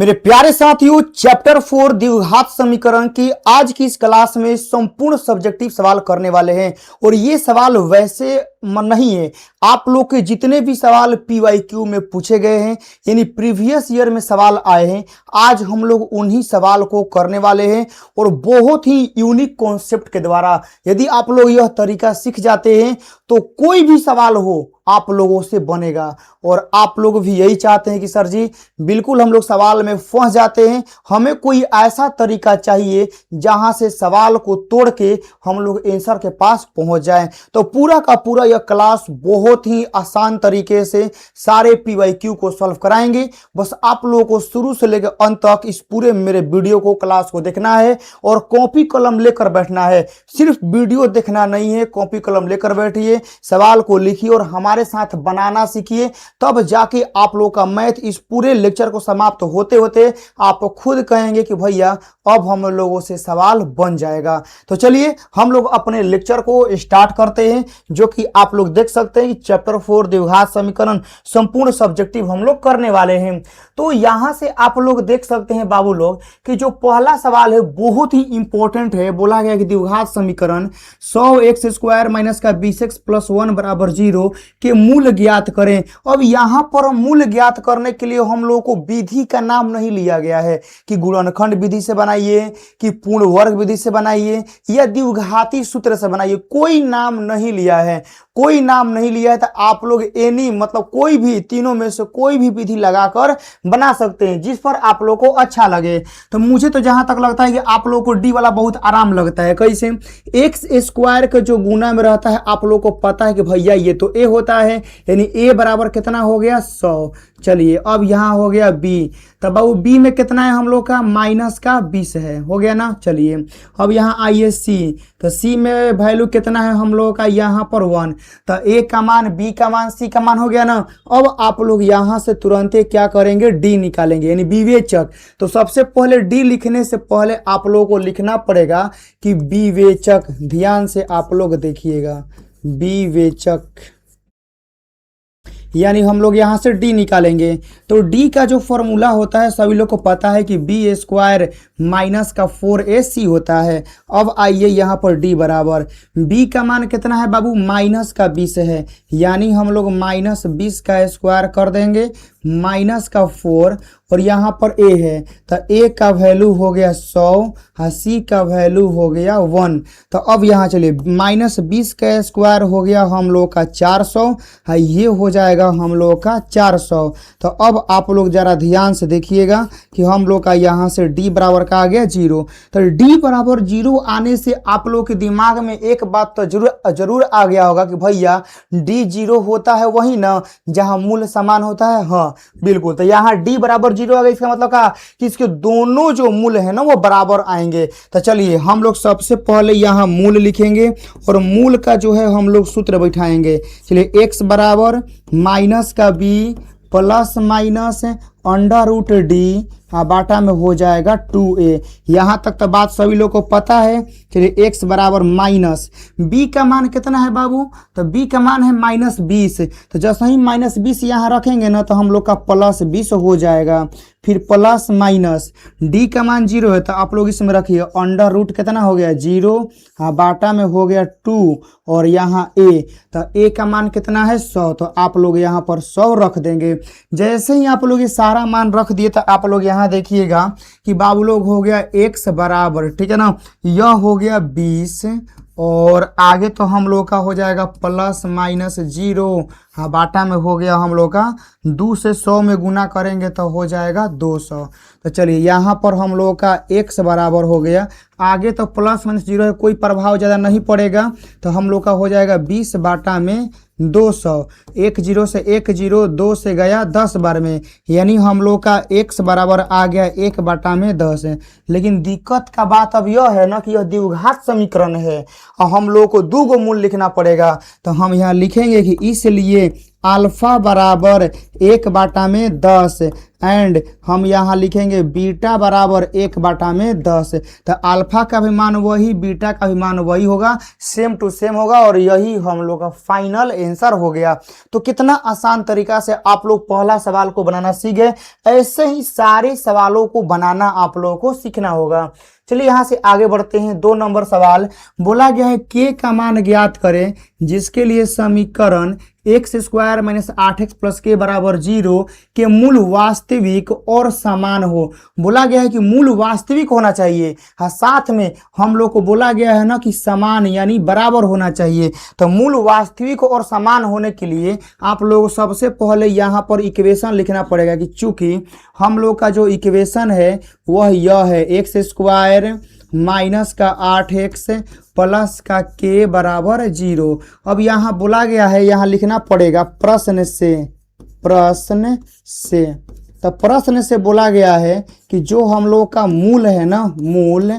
मेरे प्यारे साथियों, चैप्टर 4 द्विघात समीकरण की आज की इस क्लास में संपूर्ण सब्जेक्टिव सवाल करने वाले हैं। और ये सवाल वैसे नहीं है, आप लोग के जितने भी सवाल पीवाईक्यू में पूछे गए हैं, यानी प्रीवियस ईयर में सवाल आए हैं, आज हम लोग उन्हीं सवाल को करने वाले हैं। और बहुत ही यूनिक कॉन्सेप्ट के द्वारा यदि आप लोग यह तरीका सीख जाते हैं तो कोई भी सवाल हो आप लोगों से बनेगा। और आप लोग भी यही चाहते हैं कि सर जी बिल्कुल हम लोग सवाल में फंस जाते हैं, हमें कोई ऐसा तरीका चाहिए जहां से सवाल को तोड़ के हम लोग आंसर के पास पहुंच जाएं। तो पूरा का पूरा यह क्लास बहुत ही आसान तरीके से सारे पीवाईक्यू को सॉल्व कराएंगे। बस आप लोगों को शुरू से लेकर अंत तक इस पूरे मेरे वीडियो को क्लास को देखना है और कॉपी कलम लेकर बैठना है। सिर्फ वीडियो देखना नहीं है, कॉपी कलम लेकर बैठिए, सवाल को लिखिए और हमारे साथ बनाना सीखिए। तब जाके आप लोग का मैथ इस पूरे लेक्चर को समाप्त होते होते आप खुद कहेंगे कि भैया अब हम लोगों से सवाल बन जाएगा। तो चलिए हम लोग अपने लेक्चर को स्टार्ट करते हैं, जो कि आप लोग देख सकते हैं कि चैप्टर 4 द्विघात समीकरण संपूर्ण सब्जेक्टिव हम लोग करने वाले हैं। तो यहां से आप लोग देख सकते हैं बाबू लोग कि जो पहला सवाल है बहुत ही इंपॉर्टेंट है। बोला गया कि द्विघात समीकरण 100x² माइनस का 20x प्लस 1 बराबर 0 के मूल ज्ञात करें। अब यहां पर मूल ज्ञात करने के लिए हम लोगों को विधि का नाम नहीं लिया गया है कि गुणनखंड विधि से बनाइए, कि पूर्ण वर्ग विधि से बनाइए या द्विघाती सूत्र से बनाइए, कोई नाम नहीं लिया है। कोई नाम नहीं लिया है तो आप लोग एनी मतलब कोई भी तीनों में से कोई भी विधि लगाकर बना सकते हैं जिस पर आप लोग को अच्छा लगे। तो मुझे तो जहां तक लगता है कि आप लोग को डी वाला बहुत आराम लगता है। कैसे? x² का जो गुना में रहता है आप लोग को पता है कि भैया ये तो a होता है, यानी a बराबर कितना हो गया 100। चलिए अब यहां हो गया b, तब बाबू b में कितना है हम लोग का माइनस का 20 है, हो गया ना। चलिए अब यहां आइए c, तो c में वैल्यू कितना है हम लोगों का यहां पर 1, तो a का मान b का मान c का मान हो गया ना। अब आप लोग यहां से तुरंत क्या करेंगे d निकालेंगे, यानी विवेचक। तो सबसे पहले d लिखने से पहले आप लोगों को लिखना पड़ेगा कि विवेचक। ध्यान से आप लोग देखिएगा, विवेचक यानी हम लोग यहां से d निकालेंगे। तो d का जो फॉर्मूला होता है सभी लोग को पता है कि b² माइनस का 4ac होता है। अब आइए यहां पर d बराबर b का मान कितना है बाबू माइनस का 20 है, यानी हम लोग माइनस 20 का स्क्वायर कर देंगे माइनस का 4, और यहाँ पर a है तो a का वैल्यू हो गया 100 और c का वैल्यू हो गया 1। तो अब यहाँ चलिए माइनस 20 का स्क्वायर हो गया हम लोग का 400 और ये हो जाएगा हम लोग का 400। तो अब आप लोग जरा ध्यान से देखिएगा कि हम लोग का यहाँ से d बराबर का आ गया 0। तो d बराबर 0 आने से आप लोग के दिमाग में एक बात तो जरूर आ गया होगा कि भैया d 0 होता है वही ना जहाँ मूल समान होता है। हाँ बिल्कुल, तो यहाँ d बराबर 0 आ गया, इसका मतलब का कि इसके दोनों जो मूल है ना वो बराबर आएंगे। तो चलिए हम लोग सबसे पहले यहाँ मूल लिखेंगे और मूल का जो है हम लोग सूत्र बैठाएंगे। चलिए x बराबर माइनस का b plus minus under root D बाटा में हो जाएगा 2a। यहाँ तक तो बात सभी लोग को पता है। चलिए x बराबर माइनस b का मान कितना है बाबू, तो b का मान है माइनस 20। तो जैसे ही माइनस 20 यहाँ रखेंगे ना तो हम लोग का प्लस 20 हो जाएगा। फिर प्लस माइनस d का मान 0 है तो आप लोग इसमें रखिए अंडर रूट कितना हो गया 0 बाटा में हो गया 2 और यहाँ a, तो a का मान कितना है 100, तो आप लोग यहाँ पर 100 रख देंगे। जैसे ही आप लोग ये सारा मान रख दिए तो आप लोग यहाँ देखिएगा कि बाबू लोग हो गया x बराबर, ठीक है ना, यह हो गया 20 और आगे तो हम लोग का हो जाएगा प्लस माइनस 0 बाटा में हो गया हम लोग का 2 से 100 में गुना करेंगे तो हो जाएगा 200। तो चलिए यहाँ पर हम लोग का x बराबर हो गया, आगे तो प्लस माइनस 0 है, कोई प्रभाव ज़्यादा नहीं पड़ेगा, तो हम लोग का हो जाएगा 20 बाटा में 200। 1 0 से 1 0 2 से गया 10 बार में, यानी हम लोग का x बराबर आ गया 1 बाटा में 10 है। लेकिन दिक्कत का बात अब यह है ना कि यह द्विघात समीकरण है और हम लोग को 2 गो मूल लिखना पड़ेगा। तो हम यहाँ लिखेंगे कि इसलिए अल्फा बराबर 1/10 एंड हम यहाँ लिखेंगे बीटा बराबर 1/10। तो अल्फा का भी मान वही, बीटा का भी मान वही होगा, सेम टू सेम होगा और यही हम लोग का फाइनल आंसर हो गया। तो कितना आसान तरीका से आप लोग पहला सवाल को बनाना सीख गए। ऐसे ही सारे सवालों को बनाना आप लोगों को सीखना होगा। चलिए यहां से आगे बढ़ते हैं। 2 नंबर सवाल बोला गया है k का मान ज्ञात करें जिसके लिए समीकरण x² - 8x + k बराबर 0 के मूल वास्तविक और समान हो। बोला गया है कि मूल वास्तविक होना चाहिए, हाँ साथ में हम लोग को बोला गया है ना कि समान यानी बराबर होना चाहिए। तो मूल वास्तविक और समान होने के लिए आप लोग सबसे पहले यहाँ पर इक्वेशन लिखना पड़ेगा कि चूंकि हम लोग का जो इक्वेशन है वह यह है x² माइनस का 8x प्लस का k बराबर 0। अब यहाँ बोला गया है, यहाँ लिखना पड़ेगा प्रश्न से। तो प्रश्न से बोला गया है कि जो हम लोग का मूल है ना, मूल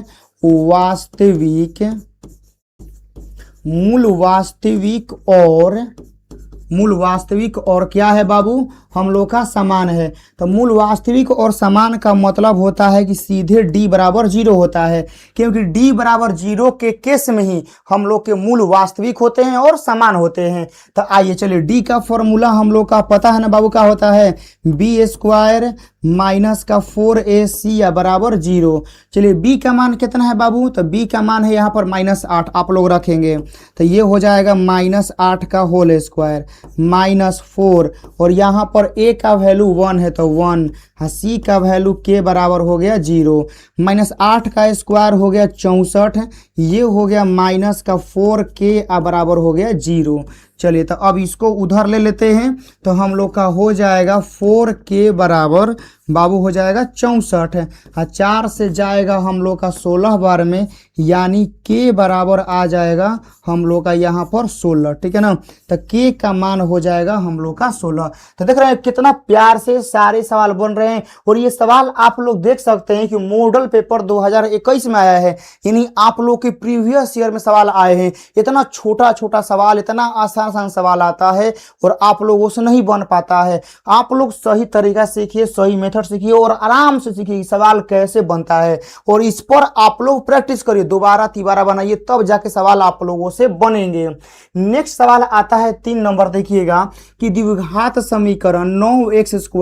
वास्तविक और क्या है बाबू, हम लोग का समान है। तो मूल वास्तविक और समान का मतलब होता है कि सीधे d बराबर 0 होता है, क्योंकि d बराबर 0 के केस में ही हम लोग के मूल वास्तविक होते हैं और समान होते हैं। तो आइए चलिए d का फॉर्मूला हम लोग का पता है ना बाबू, क्या होता है b² माइनस का 4ac बराबर 0। चलिए b का मान कितना है बाबू, तो b का मान है यहाँ पर -8 आप लोग रखेंगे तो ये हो जाएगा -8 का होल स्क्वायर -4 और यहाँ पर a का वैल्यू 1 है तो 1, c का वैल्यू k बराबर हो गया 0। -8 का स्क्वायर हो गया 64, ये हो गया -4k बराबर हो गया 0। चलिए तो अब इसको उधर ले लेते हैं तो हम लोग का हो जाएगा 4k बराबर बाबू हो जाएगा 64, 4 से जाएगा हम लोग का 16 बार में, यानी k बराबर आ जाएगा हम लोग का यहाँ पर 16, ठीक है ना। तो k का मान हो जाएगा हम लोग का 16। तो देख रहे हैं कितना प्यार से सारे सवाल बन रहे हैं और ये सवाल आप लोग देख सकते हैं कि मॉडल पेपर 2021 में आया है, यानी आप लोग के प्रीवियस ईयर में सवाल आए हैं। इतना छोटा छोटा सवाल, इतना आसान सवाल आता है और आप लोगों से नहीं बन पाता है। आप लोग सही तरीका सीखिए, सही मेथड सीखिए और आराम से सीखिए सवाल कैसे बनता है और इस पर आप लोग प्रैक्टिस करिए, दोबारा तिबारा बनाइए, तब जाके सवाल आप लोगों से बनेंगे। नेक्स्ट सवाल आता है 3 नंबर, देखिएगा कि द्विघात समीकरण 9x² -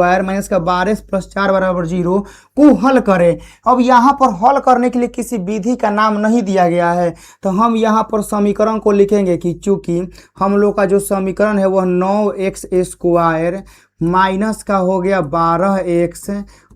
12x + 4 बराबर 0 को हल करें। अब यहाँ पर हल करने के लिए किसी विधि का नाम नहीं दिया गया है, तो हम यहाँ पर समीकरण को लिखेंगे कि चूंकि हम लोग का जो समीकरण है वह 9x² माइनस का हो गया 12x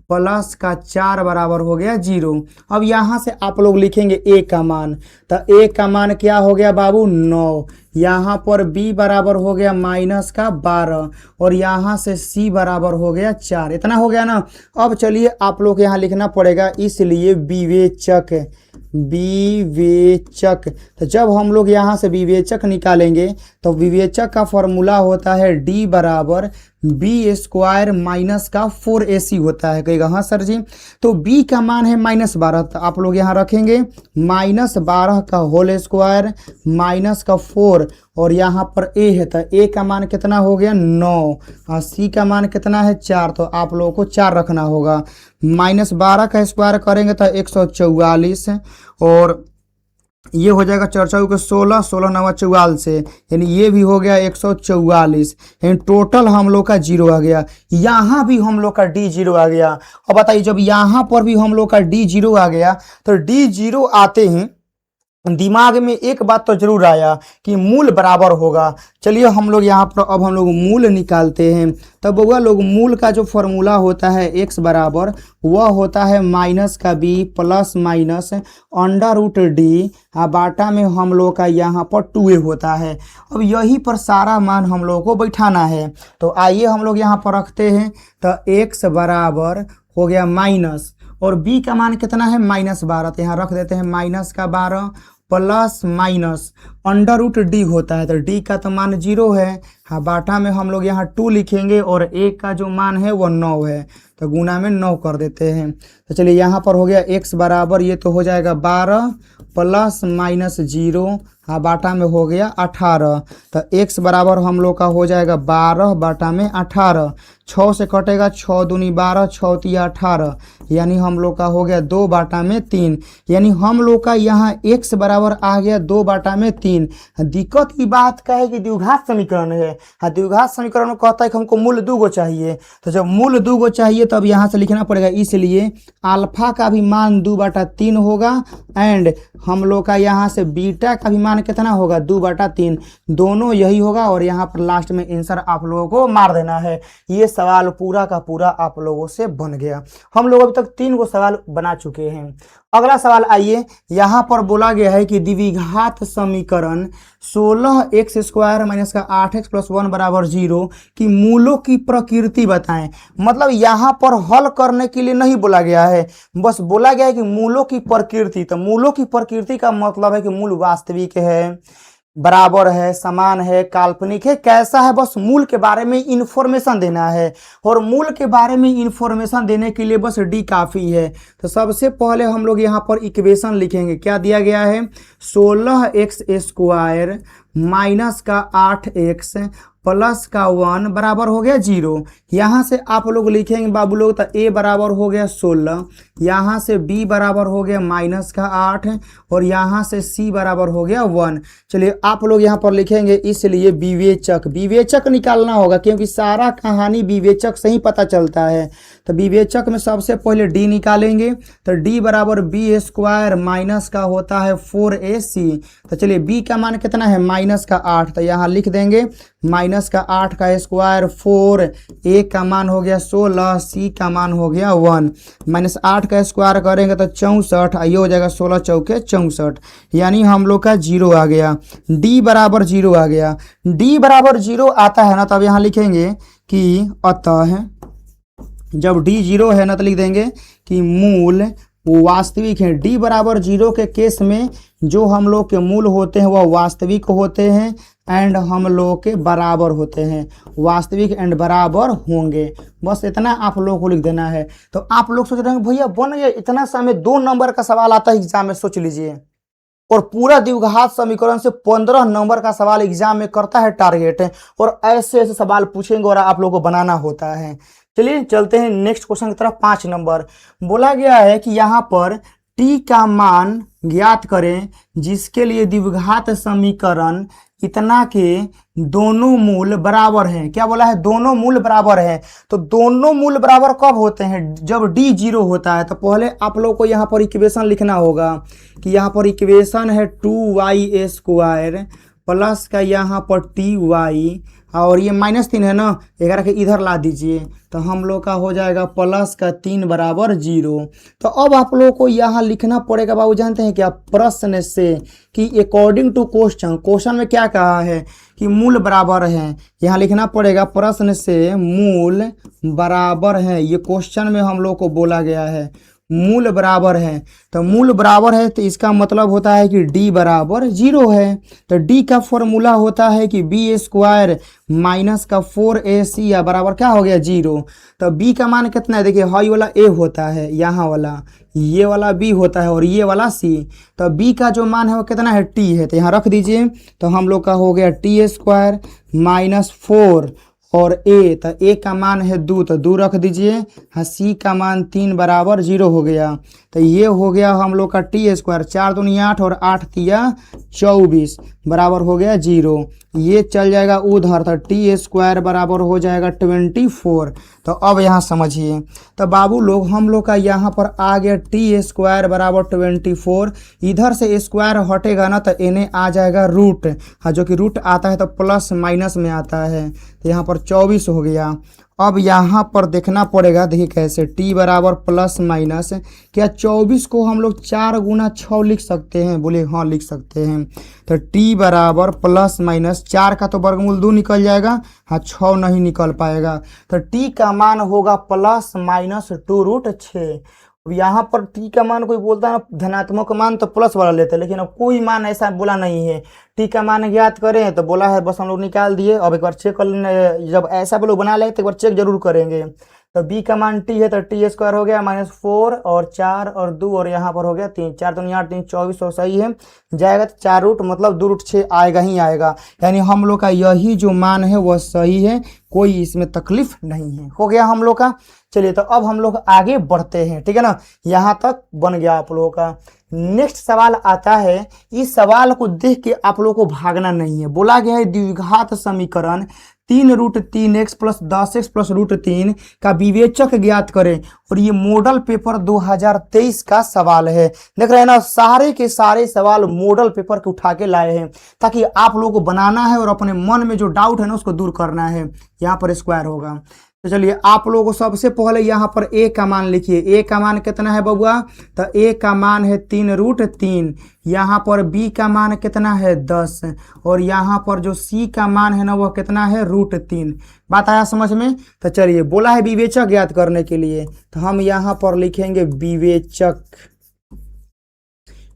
प्लस का 4 बराबर हो गया 0। अब यहाँ से आप लोग लिखेंगे a का मान, तो a का मान क्या हो गया बाबू 9, यहाँ पर b बराबर हो गया -12 और यहाँ से c बराबर हो गया 4, इतना हो गया ना। अब चलिए आप लोग यहाँ लिखना पड़ेगा, इसलिए विवेचक। तो जब हम लोग यहाँ से विवेचक निकालेंगे तो विवेचक का फॉर्मूला होता है d बराबर b² माइनस का 4ac होता है। कहेगा हाँ सर जी, तो b का मान है -12, तो आप लोग यहाँ रखेंगे -12 का होल स्क्वायर माइनस का 4 और यहाँ पर a है तो a का मान कितना हो गया 9 और c का मान कितना है 4, तो आप लोगों को 4 रखना होगा। -12 का स्क्वायर करेंगे तो 144 और ये हो जाएगा 4 4 के 16, 16 9 44, यानी ये भी हो गया 144, यानी टोटल हम लोग का 0 आ गया। यहाँ भी हम लोग का d 0 आ गया। अब बताइए जब यहाँ पर भी हम लोग का d 0 आ गया तो d 0 आते हैं दिमाग में एक बात तो जरूर आया कि मूल बराबर होगा। चलिए हम लोग यहाँ पर अब हम लोग मूल निकालते हैं। तब वह लोग मूल का जो फॉर्मूला होता है x बराबर वह होता है माइनस का b प्लस माइनस √d बाटा में हम लोग का यहाँ पर 2a होता है। अब यही पर सारा मान हम लोग को बैठाना है, तो आइए हम लोग यहाँ पर रखते हैं। तो x बराबर हो गया माइनस और b का मान कितना है -12, तो यहाँ रख देते हैं -12 प्लस माइनस √d होता है, तो d का तो मान 0 है, हाँ बाटा में हम लोग यहाँ 2 लिखेंगे और a का जो मान है वो 9 है, तो गुना में 9 कर देते हैं। तो चलिए यहाँ पर हो गया x बराबर ये तो हो जाएगा 12 प्लस माइनस 0 हाँ बाटा में हो गया 18। तो x बराबर हम लोग का हो जाएगा 12 बाटा में 18। 6 से कटेगा 6 दूनी 12 6 तिया 18, यानी हम लोग का हो गया 2 बाटा में 3। यानी हम लोग का यहाँ x बराबर आ गया 2 बाटा में 3। दिक्कत की बात क्या है कि द्विघात समीकरण है। हाँ द्विघात समीकरण में कहता है कि हमको मूल 2 गो चाहिए। तो जब मूल 2 गो चाहिए तब यहाँ से लिखना पड़ेगा, इसलिए अल्फा का भी मान 2 बाटा 3 होगा एंड हम लोग का यहाँ से बीटा का भी मान कितना होगा 2 बाटा 3, दोनों यही होगा। और यहाँ पर लास्ट में आंसर आप लोगों को मार देना है। ये सवाल पूरा का पूरा आप लोगों से बन गया। हम लोग अभी तक 3 गो सवाल बना चुके हैं। अगला सवाल आइए, यहाँ पर बोला गया है कि द्विघात समीकरण 16x² माइनस का 8x प्लस 1 बराबर 0 की मूलों की प्रकृति बताएं। मतलब यहाँ पर हल करने के लिए नहीं बोला गया है, बस बोला गया है कि मूलों की प्रकृति। तो मूलों की प्रकृति का मतलब है कि मूल वास्तविक है, बराबर है, समान है, काल्पनिक है, कैसा है, बस मूल के बारे में इंफॉर्मेशन देना है। और मूल के बारे में इंफॉर्मेशन देने के लिए बस डी काफ़ी है। तो सबसे पहले हम लोग यहाँ पर इक्वेशन लिखेंगे। क्या दिया गया है, 16x² माइनस का 8x प्लस का 1 बराबर हो गया 0। यहाँ से आप लोग लिखेंगे बाबू लोग, तो a बराबर हो गया 16, यहाँ से b बराबर हो गया माइनस का 8 और यहाँ से c बराबर हो गया 1। चलिए आप लोग यहाँ पर लिखेंगे, इसलिए विवेचक निकालना होगा क्योंकि सारा कहानी विवेचक से ही पता चलता है। तो विवेचक में सबसे पहले d निकालेंगे। तो d बराबर b² माइनस का होता है 4ac। तो चलिए b का मान कितना है माइनस का 8, तो यहाँ लिख देंगे माइनस का 8 का स्क्वायर 4, a का मान हो गया 16, c का मान हो गया 1। माइनस 8 का स्क्वायर करेंगे तो 64, ये हो जाएगा 16 चौके 64, यानी हम लोग का 0 आ गया। d बराबर 0 आ गया। d बराबर 0 आता है ना, तब यहाँ लिखेंगे कि अतः जब d 0 है ना तो लिख देंगे कि मूल वास्तविक है। d बराबर 0 के केस में जो हम लोग के मूल होते हैं वह वास्तविक होते हैं एंड हम लोग के बराबर होते हैं, वास्तविक एंड बराबर होंगे। बस इतना आप लोग को लिख देना है। तो आप लोग सोच रहे हैं भैया बन गया, इतना समय 2 नंबर का सवाल आता है एग्जाम में, सोच लीजिए। और पूरा द्विघात समीकरण से 15 नंबर का सवाल एग्जाम में करता है टारगेट है, और ऐसे ऐसे सवाल पूछेंगे और आप लोगों को बनाना होता है। चलिए चलते हैं नेक्स्ट क्वेश्चन की तरफ। 5 नंबर बोला गया है कि यहाँ पर t का मान ज्ञात करें जिसके लिए द्विघात समीकरण इतना के दोनों मूल बराबर हैं। क्या बोला है, दोनों मूल बराबर हैं। तो दोनों मूल बराबर कब होते हैं, जब d 0 होता है। तो पहले आप लोग को यहाँ पर इक्वेशन लिखना होगा कि यहाँ पर इक्वेशन है 2y² प्लस का यहाँ पर ty, और ये -3 है ना, 11 के इधर ला दीजिए तो हम लोग का हो जाएगा प्लस का 3 बराबर 0। तो अब आप लोगों को यहाँ लिखना पड़ेगा बाबू, जानते हैं क्या, प्रश्न से कि अकॉर्डिंग टू क्वेश्चन में क्या कहा है कि मूल बराबर हैं। यहाँ लिखना पड़ेगा प्रश्न से मूल बराबर हैं, ये क्वेश्चन में हम लोग को बोला गया है मूल बराबर है। तो मूल बराबर है तो इसका मतलब होता है कि d बराबर 0 है। तो d का फॉर्मूला होता है कि b² माइनस का 4ac या बराबर क्या हो गया 0। तो b का मान कितना है, देखिए हाई वाला a होता है, यहाँ वाला ये वाला b होता है और ये वाला c। तो b का जो मान है वो कितना है t है, तो यहाँ रख दीजिए। तो हम लोग का हो गया t² माइनस 4 और a, तो a का मान है 2, तो 2 रख दीजिए। हाँ c का मान 3 बराबर 0 हो गया। तो ये हो गया हम लोग का t², 4 दूनी 8 और 8 तिया 24 बराबर हो गया 0। ये चल जाएगा उधर, तो t² बराबर हो जाएगा 24। तो अब यहाँ समझिए, तो बाबू लोग हम लोग का यहाँ पर आ गया t² बराबर 24। इधर से स्क्वायर हटेगा ना तो इन्हें आ जाएगा रूट, हाँ जो कि रूट आता है तो प्लस माइनस में आता है, तो यहाँ पर 24 हो गया। अब यहाँ पर देखना पड़ेगा, देखिए कैसे t बराबर प्लस माइनस, क्या 24 को हम लोग 4 गुना 6 लिख सकते हैं, बोले हाँ लिख सकते हैं। तो t बराबर प्लस माइनस 4 का तो वर्गमूल 2 निकल जाएगा, हाँ 6 नहीं निकल पाएगा। तो t का मान होगा प्लस माइनस 2√6। यहाँ पर t का मान कोई बोलता है ना धनात्मक मान तो प्लस वाला लेते हैं, लेकिन अब कोई मान ऐसा बोला नहीं है। t का मान ज्ञात करें तो बोला है, बस हम लोग निकाल दिए। अब एक बार चेक कर लेना, जब ऐसा लोग बना ले तो एक बार चेक जरूर करेंगे। तो b का मान t है तो t स्क्वायर हो गया -4 और 4 और 2 और यहाँ पर हो गया 3, 4 दूनी 8 3 24 और सही है जाएगा तो 4 रूट मतलब 2 रूट 6 आएगा ही आएगा। यानी हम लोग का यही जो मान है वह सही है, कोई इसमें तकलीफ नहीं है। हो गया हम लोग का। चलिए तो अब हम लोग आगे बढ़ते हैं, ठीक है ना, यहाँ तक बन गया आप लोगों का। नेक्स्ट सवाल आता है, इस सवाल को देख के आप लोगों को भागना नहीं है। बोला गया है द्विघात समीकरण 3√3x प्लस 10x प्लस √3 का विवेचक ज्ञात करें, और ये मॉडल पेपर 2023 का सवाल है। देख रहे हैं ना, सारे के सारे सवाल मॉडल पेपर के उठा के लाए हैं ताकि आप लोगों को बनाना है और अपने मन में जो डाउट है ना उसको दूर करना है। यहाँ पर स्क्वायर होगा। तो चलिए आप लोगों को सबसे पहले यहाँ पर a का मान लिखिए। a का मान कितना है बबुआ? तो a का मान है 3√3। यहाँ पर b का मान कितना है 10, और यहाँ पर जो c का मान है ना वह कितना है √3। बात आया समझ में? तो चलिए बोला है विवेचक ज्ञात करने के लिए, तो हम यहाँ पर लिखेंगे विवेचक।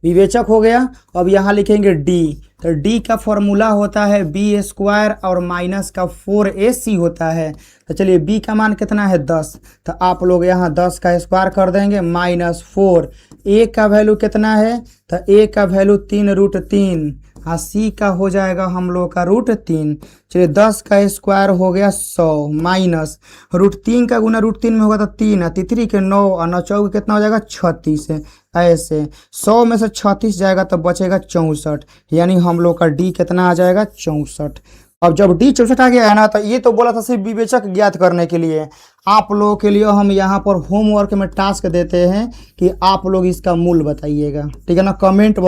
विवेचक हो गया। अब यहाँ लिखेंगे d, तो d का फॉर्मूला होता है b स्क्वायर और माइनस का 4ac होता है। तो चलिए b का मान कितना है 10, तो आप लोग यहाँ 10 का स्क्वायर कर देंगे -4। a का वैल्यू कितना है? तो a का वैल्यू 3√3 और c का हो जाएगा हम लोग का √3। चलिए 10 का स्क्वायर हो गया 100 माइनस √3 का गुना √3 में होगा तो 3 और 3 के 9 और 9 चौक कितना हो जाएगा 36। ऐसे 100 में से 36 जाएगा तो बचेगा 64, यानी हम लोग का डी कितना आ जाएगा 64। अब जब डी 64 आ गया है ना, तो ये तो बोला था सिर्फ विवेचक ज्ञात करने के लिए। आप लोगों के लिए हम यहाँ पर होमवर्क में टास्क देते हैं कि आप लोग इसका मूल बताइएगा, ठीक है ना। कमेंट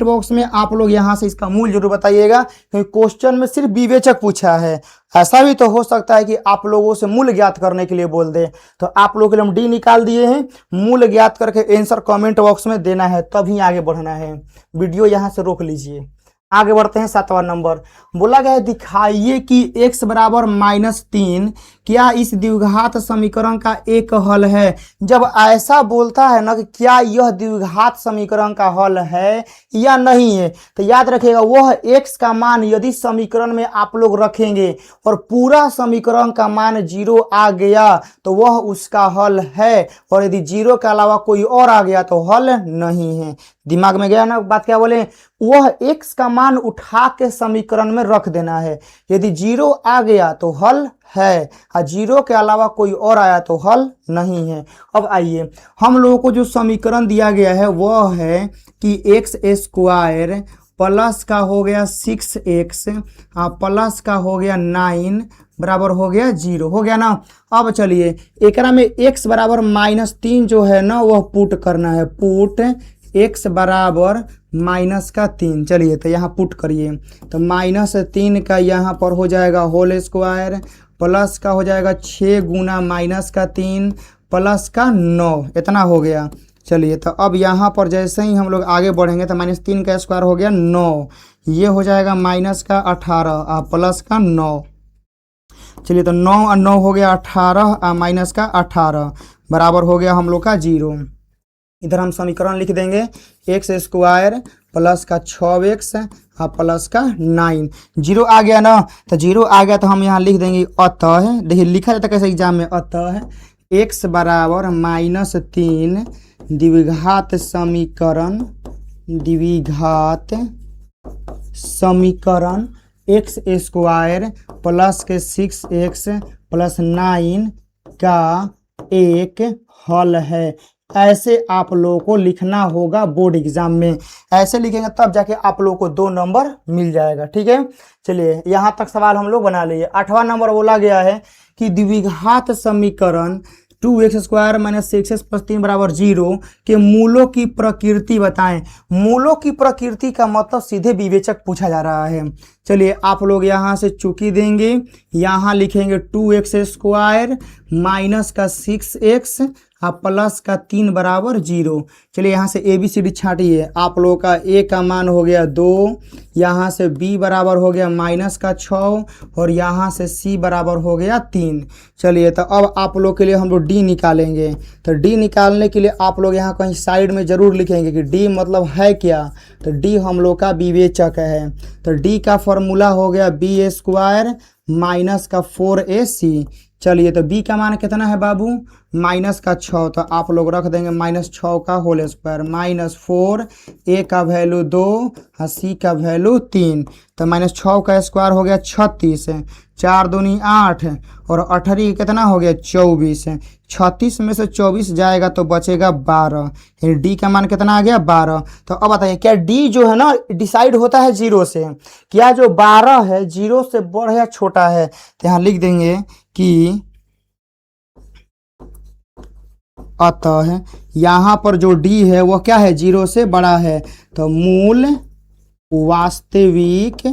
बॉक्स में आप लोग यहाँ से इसका मूल जरूर बताइएगा, क्योंकि क्वेश्चन में सिर्फ विवेचक पूछा है। ऐसा भी तो हो सकता है कि आप लोगों से मूल ज्ञात करने के लिए बोल दे, तो आप लोगों के लिए हम डी निकाल दिए हैं। मूल ज्ञात करके आंसर कमेंट बॉक्स में देना है, तभी आगे बढ़ना है। वीडियो यहाँ से रोक लीजिए। आगे बढ़ते हैं 7वां नंबर। बोला गया है दिखाइए कि x बराबर -3 क्या इस द्विघात समीकरण का एक हल है। जब ऐसा बोलता है ना कि क्या यह द्विघात समीकरण का हल है या नहीं है, तो याद रखिएगा वह x का मान यदि समीकरण में आप लोग रखेंगे और पूरा समीकरण का मान 0 आ गया तो वह उसका हल है, और यदि 0 के अलावा कोई और आ गया तो हल नहीं है। दिमाग में गया ना बात? क्या बोले? वह x का मान उठा के समीकरण में रख देना है। यदि 0 आ गया तो हल है, और 0 के अलावा कोई और आया तो हल नहीं है। अब आइए, हम लोगों को जो समीकरण दिया गया है वह है कि x स्क्वायर प्लस का हो गया 6x प्लस का हो गया 9 बराबर हो गया 0। हो गया ना। अब चलिए एकरा में x बराबर -3 जो है ना वह पुट करना है। पुट x बराबर -3। चलिए तो यहाँ पुट करिए, तो -3 का यहाँ पर हो जाएगा होल स्क्वायर प्लस का हो जाएगा 6 गुना -3 प्लस का 9, इतना हो गया। चलिए तो अब यहाँ पर जैसे ही हम लोग आगे बढ़ेंगे तो -3 का स्क्वायर हो गया 9, ये हो जाएगा -18 और प्लस का 9। चलिए तो 9 और 9 हो गया 18 और -18 बराबर हो गया हम लोग का 0। इधर हम समीकरण लिख देंगे x स्क्वायर प्लस का 6x और प्लस का 9। 0 आ गया ना, तो 0 आ गया तो हम यहाँ लिख देंगे अतः। देखिए लिखा जाता है कैसे एग्जाम में, अतः x बराबर -3 द्विघात समीकरण x स्क्वायर प्लस के 6x प्लस 9 का एक हल है। ऐसे आप लोगों को लिखना होगा बोर्ड एग्जाम में। ऐसे लिखेंगे तब जाके आप लोगों को 2 नंबर मिल जाएगा, ठीक है। चलिए यहाँ तक सवाल हम लोग बना लिए। 8वां नंबर बोला गया है कि द्विघात समीकरण 2x square minus 6x plus 3 बराबर 0 के मूलों की प्रकृति बताएं। मूलों की प्रकृति का मतलब सीधे विवेचक पूछा जा रहा है। चलिए आप लोग यहाँ से चुकी देंगे, यहाँ लिखेंगे 2x स्क्वायर माइनस का 6x और प्लस का 3 बराबर 0। चलिए यहाँ से ABCD छाटिए। आप लोगों का a का मान हो गया 2, यहाँ से b बराबर हो गया -6 और यहाँ से c बराबर हो गया 3। चलिए तो अब आप लोग के लिए हम लोग d निकालेंगे। तो d निकालने के लिए आप लोग यहाँ कहीं साइड में ज़रूर लिखेंगे कि d मतलब है क्या। तो d हम लोग का विवेचक है। तो d का फॉर्मूला हो गया b स्क्वायर माइनस का 4ac। चलिए तो b का मान कितना है बाबू, माइनस का 6, तो आप लोग रख देंगे -6 का होल स्क्वायर, -4, a का वैल्यू 2 और c का वैल्यू 3, तो -6 का स्क्वायर हो गया 36, 4 दूनी 8 और 8 कितना हो गया 24, 36 में से 24 जाएगा तो बचेगा 12, डी का मान कितना आ गया 12। तो अब बताइए क्या डी जो है ना डिसाइड होता है 0 से, क्या जो 12 है 0 से बड़ा या छोटा है, तो यहाँ लिख देंगे कि अतः यहाँ पर जो डी है वह क्या है 0 से बड़ा है, तो मूल वास्तविक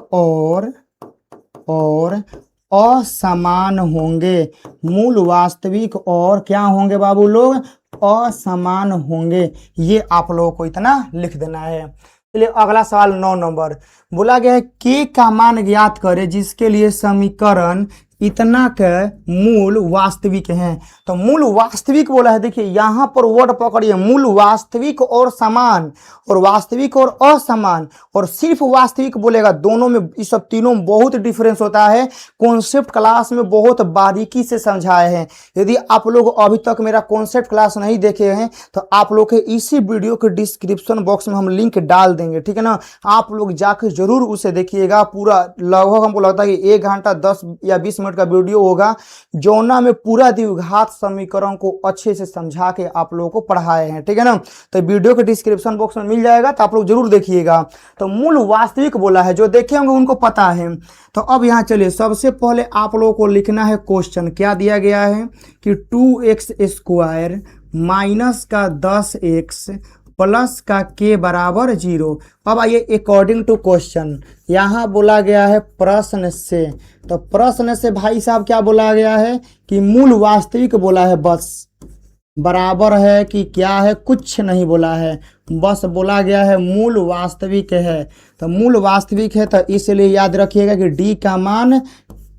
और असमान होंगे, मूल वास्तविक और क्या होंगे बाबू लोग, असमान होंगे। ये आप लोगों को इतना लिख देना है। चलिए अगला सवाल 9 नंबर, बोला गया है के का मान ज्ञात करें जिसके लिए समीकरण इतना के मूल वास्तविक हैं। तो मूल वास्तविक बोला है, देखिए यहाँ पर वर्ड पकड़िए, मूल वास्तविक और समान और वास्तविक और असमान, और सिर्फ वास्तविक बोलेगा, दोनों में इस सब तीनों में बहुत डिफरेंस होता है। कॉन्सेप्ट क्लास में बहुत बारीकी से समझाए हैं। यदि आप लोग अभी तक मेरा कॉन्सेप्ट क्लास नहीं देखे हैं तो आप लोग के इसी वीडियो के डिस्क्रिप्शन बॉक्स में हम लिंक डाल देंगे, ठीक है ना, आप लोग जाकर जरूर उसे देखिएगा। पूरा लगभग हमको लगता है कि 1 घंटा 10 या 20 मिनट का वीडियो होगा, जौना में पूरा द्विघात समीकरण को अच्छे से समझा के आप लोगों को पढ़ाए हैं, ठीक है ना। तो वीडियो के डिस्क्रिप्शन बॉक्स में मिल जाएगा, तो आप लोग जरूर देखिएगा। तो मूल वास्तविक बोला है, जो देखे होंगे उनको पता है। तो अब यहाँ चलिए सबसे पहले आप लोगों को लिखना है क्वेश्चन, क्या दिया गया है कि 2x² माइनस का 10x प्लस का k बराबर 0। अब आइए अकॉर्डिंग टू क्वेश्चन, यहाँ बोला गया है प्रश्न से, तो प्रश्न से भाई साहब क्या बोला गया है कि मूल वास्तविक बोला है, बस बराबर है कि क्या है, कुछ नहीं बोला है, बस बोला गया है मूल वास्तविक है। तो मूल वास्तविक है, तो इसलिए याद रखिएगा कि डी का मान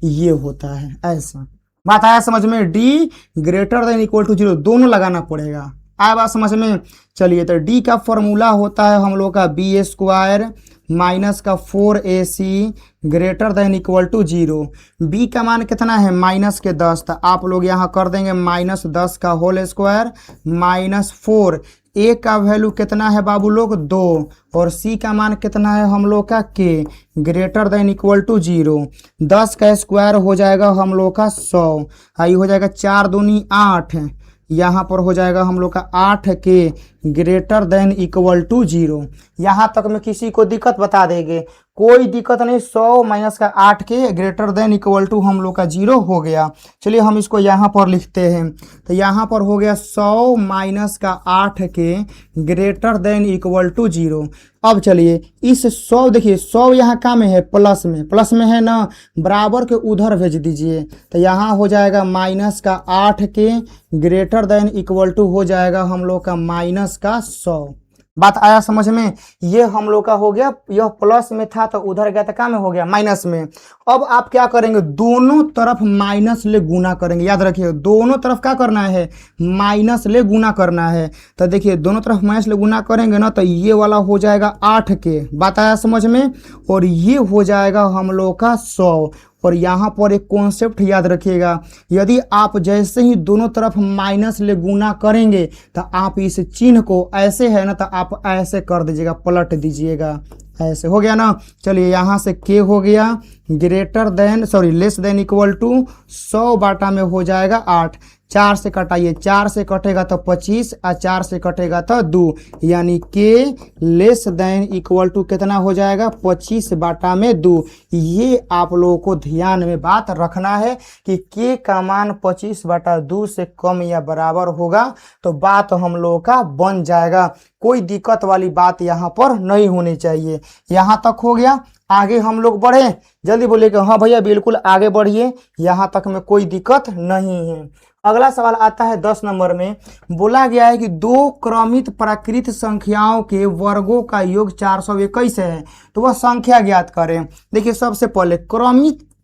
ये होता है। ऐसा बात आया समझ में, D greater than equal to 0 दोनों लगाना पड़ेगा, आया बात समझ में। चलिए तो डी का फॉर्मूला होता है हम लोग का b² माइनस का 4ac greater than equal to 0। b का मान कितना है माइनस के 10, तो आप लोग यहाँ कर देंगे -10 का होल स्क्वायर -4, a का वैल्यू कितना है बाबू लोग 2, और c का मान कितना है हम लोग का k greater than equal to 0। 10 का स्क्वायर हो जाएगा हम लोग का 100, आई हो जाएगा 4 दूनी 8, यहाँ पर हो जाएगा हम लोग का 8k greater than equal to 0। यहाँ तक में किसी को दिक्कत बता देंगे, कोई दिक्कत नहीं, 100 माइनस का 8k greater than equal to हम लोग का 0 हो गया। चलिए हम इसको यहाँ पर लिखते हैं, तो यहाँ पर हो गया 100 माइनस का 8k greater than equal to 0। अब चलिए इस 100, देखिए 100 यहाँ का में है, प्लस में है ना, बराबर के उधर भेज दीजिए, तो यहाँ हो जाएगा माइनस का 8k greater than equal to हो जाएगा हम लोग का माइनस का 100। बात आया समझ में, ये हम लोग का हो गया, यह प्लस में था तो उधर गया तो क्या में हो गया माइनस में। अब आप क्या करेंगे, दोनों तरफ माइनस ले गुना करेंगे, याद रखिए दोनों तरफ क्या करना है, माइनस ले गुना करना है। तो देखिए दोनों तरफ माइनस ले गुना करेंगे ना, तो ये वाला हो जाएगा 8k, बात आया समझ में, और ये हो जाएगा हम लोग का 100। और यहाँ पर एक कॉन्सेप्ट याद रखिएगा, यदि आप जैसे ही दोनों तरफ माइनस ले गुना करेंगे तो आप इस चिन्ह को ऐसे है ना, तो आप ऐसे कर दीजिएगा, पलट दीजिएगा, ऐसे हो गया ना। चलिए यहाँ से k हो गया लेस देन इक्वल टू 100 बाटा में हो जाएगा 8, 4 से कटाइए, 4 से कटेगा तो 25 और 4 से कटेगा तो 2, यानी k less than equal to कितना हो जाएगा 25 बाटा में 2। ये आप लोगों को ध्यान में बात रखना है कि k का मान 25 बाटा 2 से कम या बराबर होगा तो बात हम लोगों का बन जाएगा, कोई दिक्कत वाली बात यहाँ पर नहीं होनी चाहिए। यहाँ तक हो गया, आगे हम लोग बढ़े, जल्दी बोलिए कि हाँ भैया बिल्कुल आगे बढ़िए, यहाँ तक में कोई दिक्कत नहीं है। अगला सवाल आता है 10 नंबर में, बोला गया है कि 2 क्रमित प्राकृत संख्याओं के वर्गों का योग 421 है, तो वह संख्या ज्ञात करें। देखिए सबसे पहले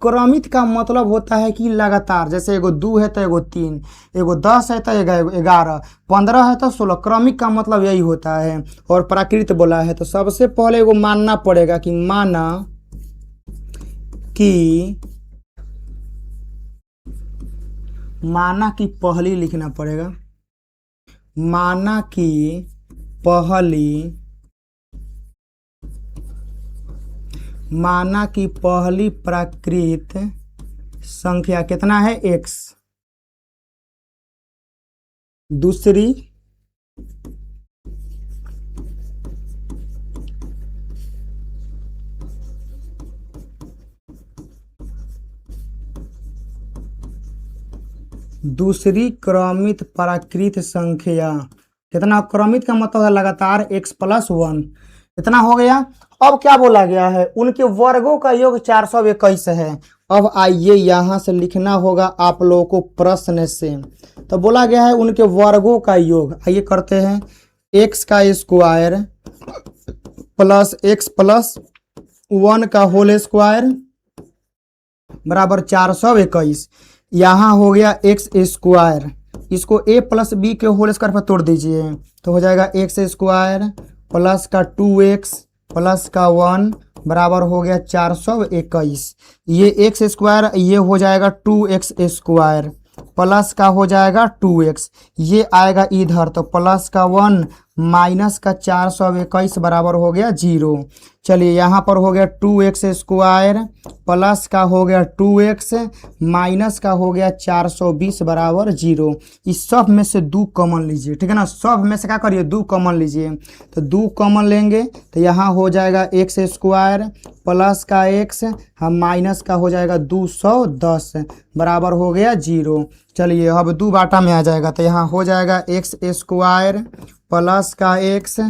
क्रमित का मतलब होता है कि लगातार, जैसे एगो 2 है तो एगो 3, एगो 10 है तो 11, 15 है तो 16, क्रमिक का मतलब यही होता है। और प्राकृत बोला है तो सबसे पहले एगो मानना पड़ेगा कि माना कि माना कि पहली लिखना पड़ेगा, माना कि पहली प्राकृत संख्या कितना है x, दूसरी क्रमित प्राकृत संख्या, कितना क्रमित का मतलब है लगातार x+1, इतना हो गया। अब क्या बोला गया है, उनके वर्गों का योग 421 है। अब आइए यहां से लिखना होगा आप लोगों को प्रश्न से। तो बोला गया है उनके वर्गों का योग, आइए करते हैं, x का स्क्वायर प्लस x+1 का होल स्क्वायर बराबर 421। यहाँ हो गया एक्स स्क्वायर, इसको a प्लस बी के होल स्क्वायर पर तोड़ दीजिए तो हो जाएगा एक्स स्क्वायर प्लस का 2x प्लस का 1 बराबर हो गया 421। ये एक्स स्क्वायर ये हो जाएगा 2x स्क्वायर प्लस का हो जाएगा 2x, ये आएगा इधर तो प्लस का 1 माइनस का 421 बराबर हो गया 0। चलिए यहाँ पर हो गया 2x स्क्वायर प्लस का हो गया 2x माइनस का हो गया 420 बराबर 0। इस सब में से 2 कॉमन लीजिए, ठीक है ना, सब में से क्या करिए 2 कॉमन लीजिए। तो 2 कॉमन लेंगे तो यहाँ हो जाएगा x स्क्वायर प्लस का x हम माइनस का हो जाएगा 210 बराबर हो गया 0। चलिए अब 2 बाटा में आ जाएगा तो यहाँ हो जाएगा x स्क्वायर प्लस का x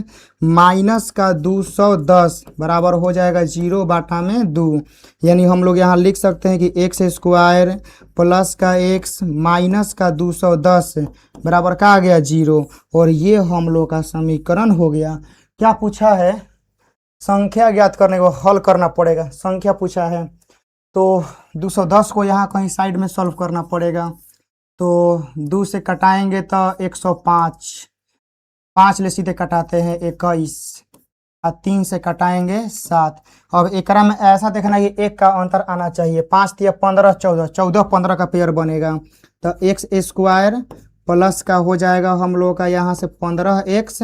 माइनस का 210 बराबर हो जाएगा 0 बाटा में 2। यानी हम लोग यहाँ लिख सकते हैं कि x स्क्वायर प्लस का x माइनस का 210 बराबर का आ गया 0। और ये हम लोग का समीकरण हो गया। क्या पूछा है, संख्या ज्ञात करने को हल करना पड़ेगा। संख्या पूछा है तो 210 को यहाँ कहीं साइड में सॉल्व करना पड़ेगा। तो 2 से कटाएंगे तो 105, 5 ले सीधे कटाते हैं 21 और 3 से कटाएंगे 7। अब एकरा में ऐसा देखना कि 1 का अंतर आना चाहिए, 5 तिया 15 14 15 का पेयर बनेगा। तो एक्स स्क्वायर प्लस का हो जाएगा हम लोग का यहाँ से 15x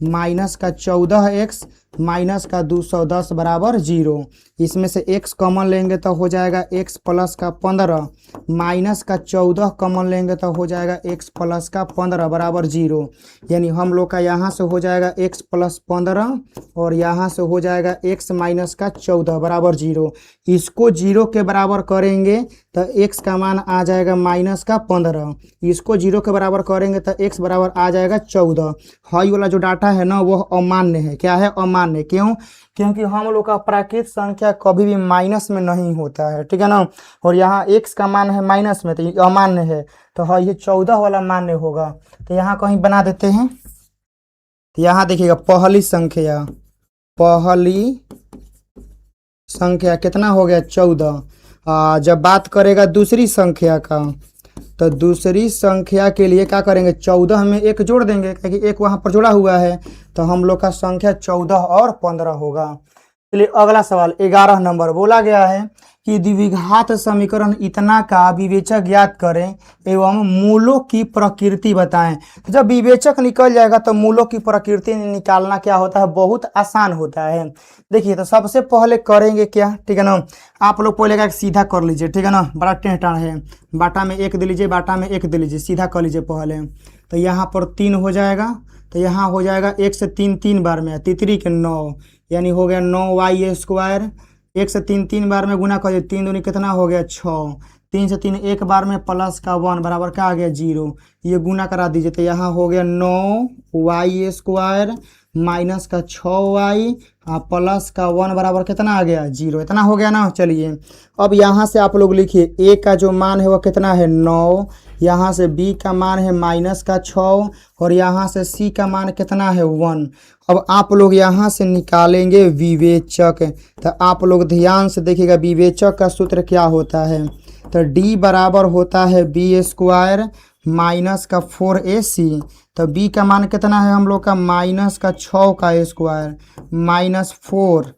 माइनस का 14x माइनस का 210 बराबर 0। इसमें से x कॉमन लेंगे तो हो जाएगा x प्लस का 15 माइनस का 14 कॉमन लेंगे तो हो जाएगा x प्लस का 15 बराबर 0। यानी हम लोग का यहाँ से हो जाएगा x प्लस 15 और यहाँ से हो जाएगा x माइनस का 14 बराबर 0। इसको 0 के बराबर करेंगे तो x का मान आ जाएगा माइनस का 15, इसको 0 के बराबर करेंगे तो x बराबर आ जाएगा 14। हाई वाला जो डाटा है ना वो अमान्य है। क्या है, अमान्य। क्यों? क्योंकि हम लोग का प्राकृत संख्या कभी भी माइनस में नहीं होता है, ठीक है ना। और यहाँ x का मान है माइनस में तो ये अमान्य है, तो हाँ ये 14 वाला मान्य होगा। तो यहाँ कहीं बना देते हैं। तो यहाँ देखिएगा पहली संख्या कितना हो गया 14। जब बात करेगा दूसरी संख्या का तो दूसरी संख्या के लिए क्या करेंगे, 14 में 1 जोड़ देंगे क्योंकि 1 वहाँ पर जुड़ा हुआ है। तो हम लोग का संख्या 14 और 15 होगा। चलिए अगला सवाल 11 नंबर बोला गया है कि द्विघात समीकरण इतना का विवेचक ज्ञात करें एवं मूलों की प्रकृति बताएं। तो जब विवेचक निकल जाएगा तो मूलों की प्रकृति निकालना क्या होता है, बहुत आसान होता है। देखिए तो सबसे पहले करेंगे क्या, ठीक है ना, आप लोग पहले का सीधा कर लीजिए, ठीक है ना, बड़ा टेढ़ा है। बाटा में 1 दे लीजिए, बाटा में 1 दे लीजिए, सीधा कर लीजिए पहले। तो यहाँ पर 3 हो जाएगा, तो यहाँ हो जाएगा 1 से 3 3 बार में, तितरी के 9 यानी हो गया 9y स्क्वायर। 1 से 3 3 बार में गुना करिए, 3 दूनी कितना हो गया 6, 3 से 3 एक बार में प्लस का 1 बराबर क्या आ गया 0। ये गुना करा दीजिए तो यहाँ हो गया 9y स्क्वायर माइनस का 6y प्लस का 1 बराबर कितना आ गया 0। इतना हो गया ना। चलिए अब यहाँ से आप लोग लिखिए a का जो मान है वह कितना है 9, यहाँ से b का मान है माइनस का 6 और यहाँ से c का मान कितना है 1। अब आप लोग यहाँ से निकालेंगे विवेचक। तो आप लोग ध्यान से देखिएगा विवेचक का सूत्र क्या होता है। तो d बराबर होता है b स्क्वायर माइनस का 4ac। तो b का मान कितना है हम लोग का माइनस का 6 का स्क्वायर माइनस 4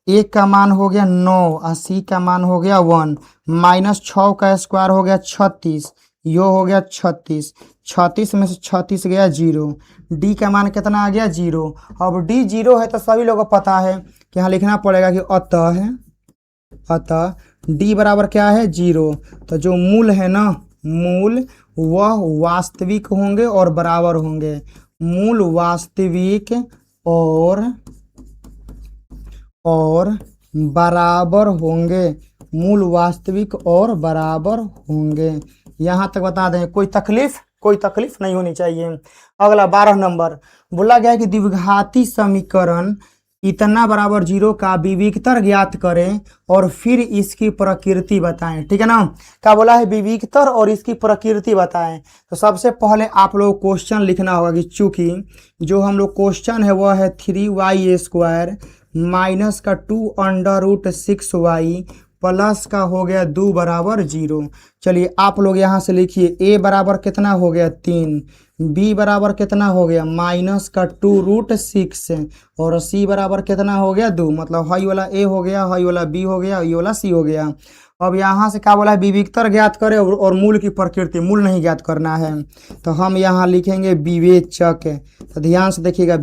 ए का मान हो गया 9 और सी का मान हो गया 1, माइनस 6 का स्क्वायर हो गया 36, यो हो गया 36, 36 में से 36 गया 0, डी का मान कितना आ गया 0। अब डी 0 है तो सभी लोगों को पता है कि यहाँ लिखना पड़ेगा कि अतः डी बराबर क्या है 0। तो जो मूल है ना, मूल वह वास्तविक होंगे और बराबर होंगे, मूल वास्तविक और बराबर होंगे, मूल वास्तविक और बराबर होंगे। यहाँ तक बता दें, कोई तकलीफ नहीं होनी चाहिए। अगला 12 नंबर बोला गया है कि द्विघाती समीकरण इतना बराबर 0 का विविक्तर ज्ञात करें और फिर इसकी प्रकृति बताएं। ठीक है ना, क्या बोला है, विविक्तर और इसकी प्रकृति बताएं। तो सबसे पहले आप लोग क्वेश्चन लिखना होगा कि चूंकि जो हम लोग क्वेश्चन है वह है 3y² माइनस का 2√6y प्लस का हो गया 2 बराबर 0। चलिए आप लोग यहाँ से लिखिए, a बराबर कितना हो गया 3, b बराबर कितना हो गया माइनस का 2√6 और c बराबर कितना हो गया 2, मतलब हाई वाला a हो गया, हाई वाला b हो गया, ये वाला c हो गया। अब यहाँ से क्या बोला है, विविक्तर ज्ञात करें और मूल की प्रकृति, मूल नहीं ज्ञात करना है। तो हम यहाँ लिखेंगे विवेचक। तो ध्यान से देखिएगा,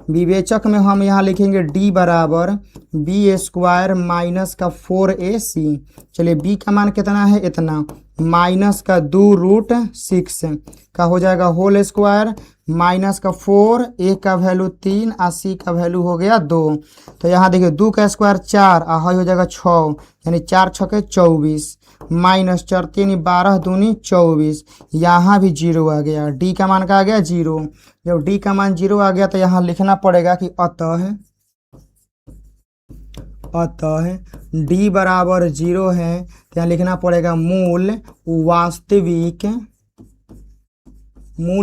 विवेचक में हम यहाँ लिखेंगे d बराबर b² माइनस का 4ac। चलिए b का मान कितना है, इतना, माइनस का 2√6 का हो जाएगा होल स्क्वायर माइनस का 4, a का वैल्यू 3 और c का वैल्यू हो गया 2। तो यहाँ देखिए 2 का स्क्वायर 4 और हाई हो जाएगा 6, यानी 4 छके 24 माइनस 4 3 12 दूनी 24, यहाँ भी 0 आ गया। d का मान का आ गया 0। जब d का मान 0 आ गया तो यहाँ लिखना पड़ेगा कि अतः d बराबर 0 है, तो यहाँ लिखना पड़ेगा मूल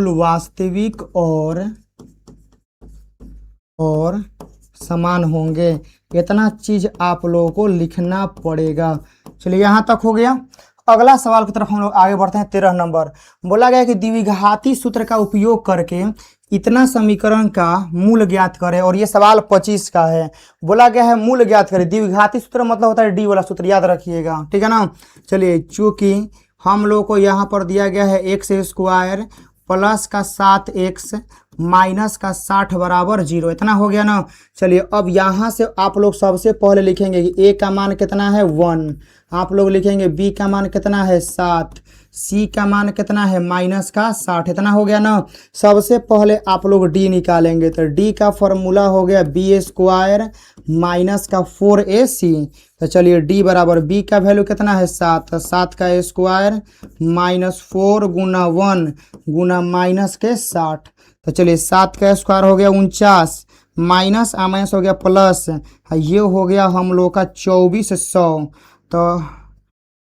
वास्तविक और समान होंगे। इतना चीज आप लोगों को लिखना पड़ेगा। चलिए यहाँ तक हो गया। अगला सवाल की तरफ हम लोग आगे बढ़ते हैं। 13 नंबर बोला गया कि द्विघाती सूत्र का उपयोग करके इतना समीकरण का मूल ज्ञात करें, और ये सवाल 25 का है। बोला गया है मूल ज्ञात करें। द्विघाती सूत्र मतलब होता है डी वाला सूत्र, याद रखिएगा, ठीक है ना। चलिए चूंकि हम लोग को यहाँ पर दिया गया है x² प्लस का 7x माइनस का 60 बराबर 0, इतना हो गया ना। चलिए अब यहाँ से आप लोग सबसे पहले लिखेंगे कि a का मान कितना है 1, आप लोग लिखेंगे b का मान कितना है 7, c का मान कितना है माइनस का 60, इतना हो गया ना। सबसे पहले आप लोग d निकालेंगे, तो d का फॉर्मूला हो गया b² माइनस का 4ac। तो चलिए d बराबर b का वैल्यू कितना है 7, 7 का स्क्वायर माइनस 4 गुना 1 गुना माइनस के 60। तो चलिए 7 का स्क्वायर हो गया 49 माइनस माइनस हो गया प्लस, ये हो गया हम लोग का 2400। तो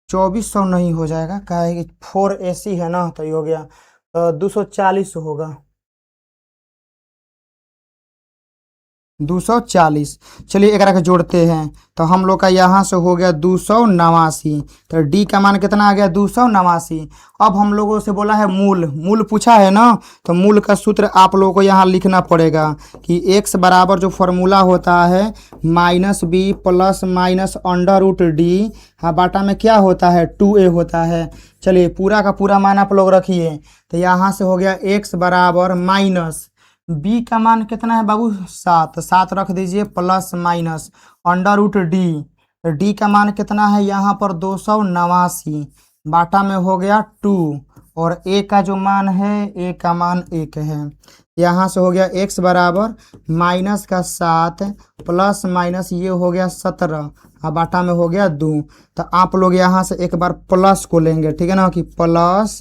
2400 नहीं हो जाएगा, क्या है कि 4ac है ना, तो ये हो गया 240 होगा, 240। चलिए एक के जोड़ते हैं, तो हम लोग का यहाँ से हो गया 289। तो डी का मान कितना आ गया 289। अब हम लोगों से बोला है मूल पूछा है ना, तो मूल का सूत्र आप लोगों को यहाँ लिखना पड़ेगा कि x बराबर जो फॉर्मूला होता है -b प्लस माइनस √d, हाँ बाटा में क्या होता है 2a होता है। चलिए पूरा का पूरा मान आप लोग रखिए, तो यहाँ से हो गया x बराबर माइनस b का मान कितना है बाबू 7 रख दीजिए प्लस माइनस √d, d का मान कितना है यहाँ पर 289 बाटा में हो गया 2, और a का जो मान है a का मान 1 है। यहाँ से हो गया x बराबर माइनस का 7 प्लस माइनस ये हो गया 17 और बाटा में हो गया 2। तो आप लोग यहाँ से एक बार प्लस को लेंगे, ठीक है ना, कि प्लस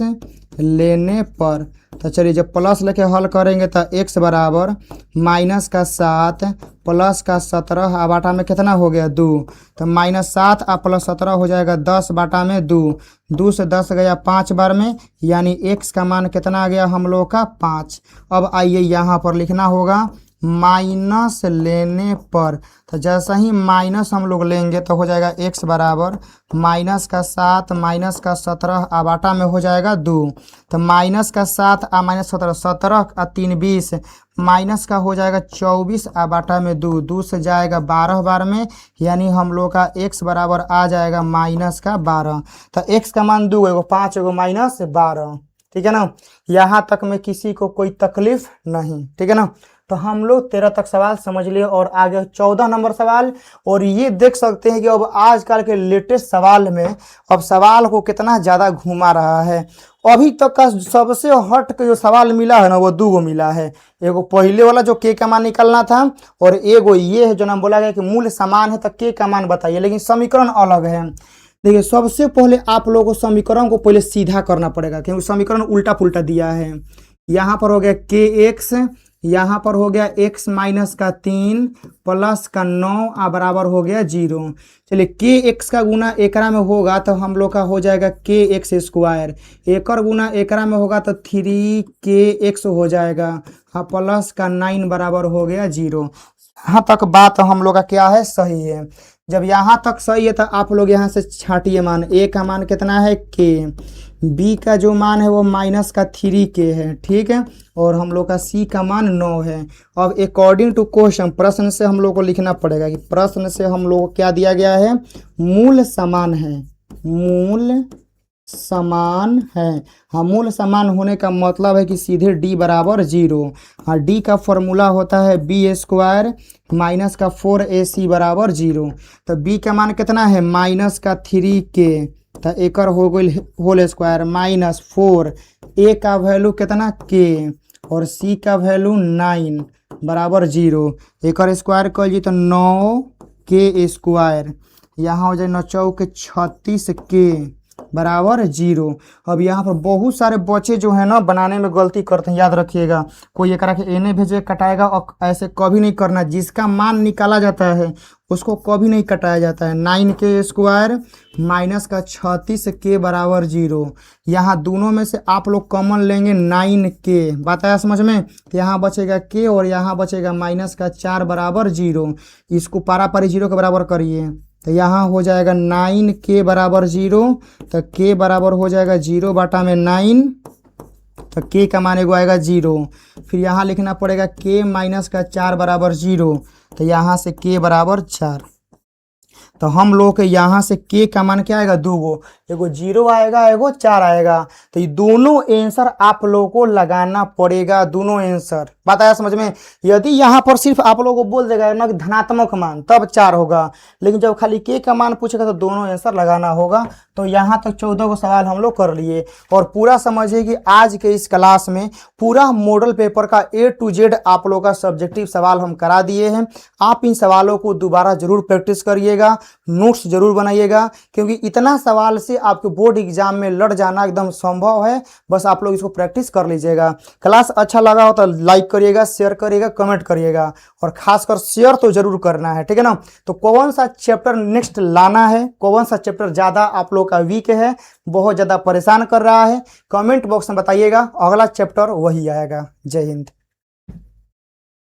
लेने पर, तो चलिए जब प्लस लेके हल करेंगे तो x बराबर माइनस का 7 प्लस का 17 और बाटा में कितना हो गया 2। तो -7 और प्लस 17 हो जाएगा 10 बाटा में 2, 2 से 10 गया 5 बार में, यानी x का मान कितना आ गया हम लोग का 5। अब आइए यहाँ पर लिखना होगा माइनस लेने पर, तो जैसा ही माइनस हम लोग लेंगे तो हो जाएगा x बराबर माइनस का 7 माइनस का 17 आबाटा में हो जाएगा 2। तो माइनस का 7 आ माइनस 17, 17 आ 3 20, माइनस का हो जाएगा 24 आबाटा में 2, 2 से जाएगा 12 बार में, यानी हम लोग का x बराबर आ जाएगा माइनस का 12। तो x का मान 2, एगो 5 एगो माइनस 12, ठीक है ना। यहाँ तक में किसी को कोई तकलीफ नहीं, ठीक है ना। तो हम लोग 13 तक सवाल समझ लिए और आगे 14 नंबर सवाल। और ये देख सकते हैं कि अब आजकल के लेटेस्ट सवाल में अब सवाल को कितना ज़्यादा घुमा रहा है। अभी तक का सबसे हट के जो सवाल मिला है ना वो 2 गो मिला है। एगो पहले वाला जो के का मान निकलना था, और एगो ये है जो नाम बोला गया कि मूल समान है तो के का मान बताइए, लेकिन समीकरण अलग है। देखिए सबसे पहले आप लोगों को समीकरण को पहले सीधा करना पड़ेगा, क्योंकि समीकरण उल्टा पुल्टा दिया है। यहाँ पर हो गया के एक्स, यहाँ पर हो गया x माइनस का 3 प्लस का 9 आ बराबर हो गया 0। चलिए के एक्स का गुना एकरा में होगा तो हम लोग का हो जाएगा के एक्स स्क्वायर, एकर गुना एकरा में होगा तो 3 के एक्स हो जाएगा, हाँ प्लस का 9 बराबर हो गया 0। यहाँ तक बात हम लोग का क्या है, सही है। जब यहाँ तक सही है तो आप लोग यहाँ से छाटिए मान, ए का मान कितना है के, बी का जो मान है वो माइनस का 3 के है, ठीक है, और हम लोग का सी का मान 9 है। अब अकॉर्डिंग टू क्वेश्चन, प्रश्न से हम लोग को लिखना पड़ेगा कि प्रश्न से हम लोग को क्या दिया गया है, मूल समान है, मूल समान है। हाँ मूल समान होने का मतलब है कि सीधे d बराबर 0। हाँ d का फॉर्मूला होता है बी स्क्वायर माइनस का 4ac बराबर 0। तो b का मान कितना है माइनस का 3k, तो एकर हो गई होल स्क्वायर माइनस 4, a का वैल्यू कितना k और c का वैल्यू 9 बराबर 0। एकर स्क्वायर कर जी तो 9k स्क्वायर, यहाँ हो जाए 9 चौके 36k बराबर 0। अब यहाँ पर बहुत सारे बच्चे जो है ना बनाने में गलती करते हैं, याद रखिएगा। कोई एक के एने भेजे कटाएगा, और ऐसे कभी नहीं करना, जिसका मान निकाला जाता है उसको कभी नहीं कटाया जाता है। 9k स्क्वायर माइनस का 36k बराबर 0। यहाँ दोनों में से आप लोग कॉमन लेंगे 9k, बात आया समझ में। यहाँ बचेगा k और यहाँ बचेगा माइनस का 4 बराबर 0। इसको पारापारी 0 के बराबर करिए तो यहाँ हो जाएगा 9k बराबर 0, तो k बराबर हो जाएगा 0 बटा में 9, तो k का मान एगो आएगा 0। फिर यहाँ लिखना पड़ेगा k माइनस का 4 बराबर 0, तो यहाँ से k बराबर 4। तो हम लोग के यहाँ से k का मान क्या आएगा, 2 गो, एगो 0 आएगा एगो 4 आएगा। तो ये दोनों आंसर आप लोगों को लगाना पड़ेगा, दोनों आंसर, बात आया समझ में। यदि यहाँ पर सिर्फ आप लोगों को बोल देगा ना कि धनात्मक मान तब 4 होगा, लेकिन जब खाली k का मान पूछेगा तो दोनों आंसर लगाना होगा। तो यहाँ तक 14 को सवाल हम लोग कर लिए। और पूरा समझिए कि आज के इस क्लास में पूरा मॉडल पेपर का A to Z आप लोगों का सब्जेक्टिव सवाल हम करा दिए हैं। आप इन सवालों को दोबारा जरूर प्रैक्टिस करिएगा, नोट्स जरूर बनाइएगा, क्योंकि इतना सवाल से आपके बोर्ड एग्जाम में लड़ जाना एकदम संभव है। बस आप लोग इसको प्रैक्टिस कर लीजिएगा। क्लास अच्छा लगा हो तो लाइक करिएगा, शेयर करिएगा, कमेंट करिएगा, और खासकर शेयर तो जरूर करना है, ठीक है ना। तो कौन सा चैप्टर नेक्स्ट लाना है, कौन सा चैप्टर ज़्यादा आप लोग का वीक है, बहुत ज़्यादा परेशान कर रहा है, कमेंट बॉक्स में बताइएगा, अगला चैप्टर वही आएगा। जय हिंद।